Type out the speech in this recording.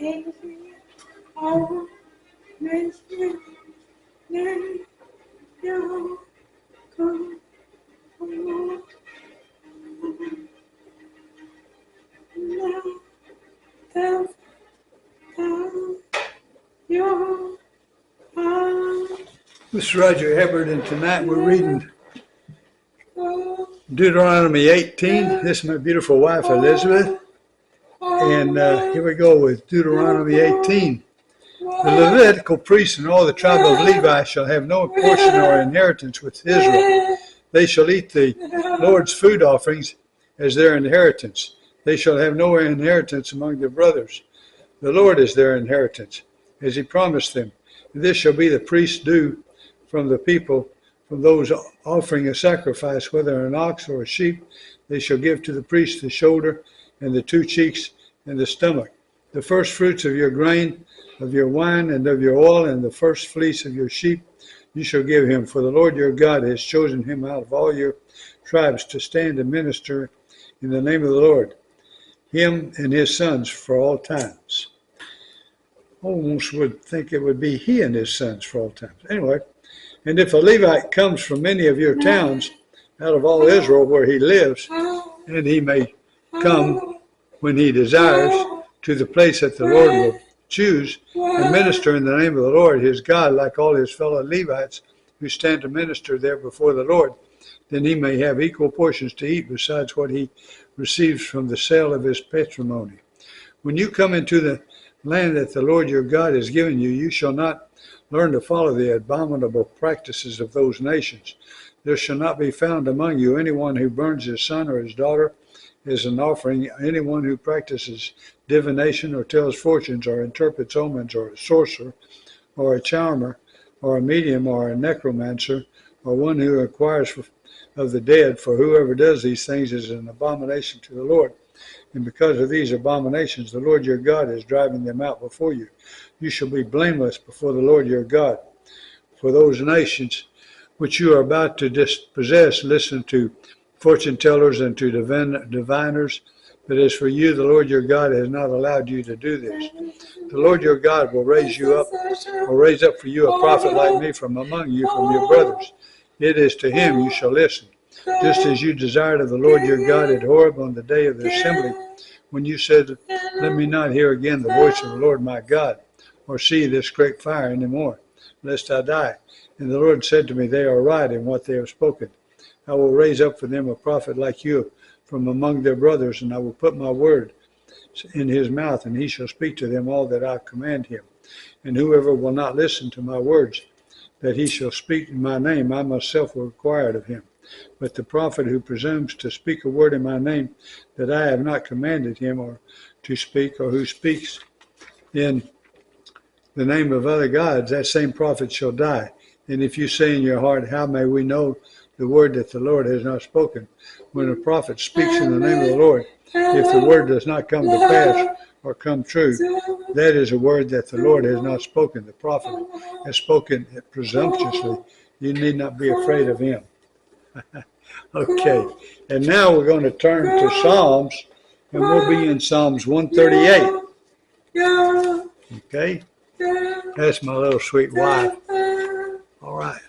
This is Roger Hibbert, and tonight we're reading Deuteronomy 18. This is my beautiful wife, Elizabeth. And here we go with Deuteronomy 18. The Levitical priests and all the tribe of Levi shall have no portion or inheritance with Israel. They shall eat the Lord's food offerings as their inheritance. They shall have no inheritance among their brothers. The Lord is their inheritance, as he promised them. And this shall be the priest's due from the people, from those offering a sacrifice, whether an ox or a sheep. They shall give to the priest the shoulder and the two cheeks and the stomach. The first fruits of your grain, of your wine, and of your oil, and the first fleece of your sheep, you shall give him. For the Lord your God has chosen him out of all your tribes to stand and minister in the name of the Lord, him and his sons for all times. Almost would think it would be he and his sons for all times. Anyway, and if a Levite comes from any of your towns out of all Israel where he lives, and he may come when he desires to the place that the Lord will choose and minister in the name of the Lord his God, like all his fellow Levites who stand to minister there before the Lord, then he may have equal portions to eat besides what he receives from the sale of his patrimony. When you come into the land that the Lord your God has given you, you shall not learn to follow the abominable practices of those nations. There shall not be found among you anyone who burns his son or his daughter as an offering, anyone who practices divination or tells fortunes or interprets omens, or a sorcerer or a charmer or a medium or a necromancer, or one who inquires of the dead, for whoever does these things is an abomination to the Lord. And because of these abominations, the Lord your God is driving them out before you. You shall be blameless before the Lord your God. For those nations which you are about to dispossess, listen to fortune tellers and to diviners. But as for you, the Lord your God has not allowed you to do this. The Lord your God will raise up for you a prophet like me from among you, from your brothers. It is to him you shall listen, just as you desired of the Lord your God at Horeb on the day of the assembly, when you said, let me not hear again the voice of the Lord my God, or see this great fire any more, lest I die. And the Lord said to me, they are right in what they have spoken. I will raise up for them a prophet like you from among their brothers, and I will put my word in his mouth, and he shall speak to them all that I command him. And whoever will not listen to my words, that he shall speak in my name, I myself will require it of him. But the prophet who presumes to speak a word in my name that I have not commanded him or to speak, or who speaks in the name of other gods, that same prophet shall die. And if you say in your heart, how may we know the word that the Lord has not spoken? When a prophet speaks in the name of the Lord, if the word does not come to pass or come true, that is a word that the Lord has not spoken. The prophet has spoken presumptuously. You need not be afraid of him. Okay, and now we're going to turn to Psalms, and we'll be in Psalms 138. Okay, that's my little sweet wife. All right.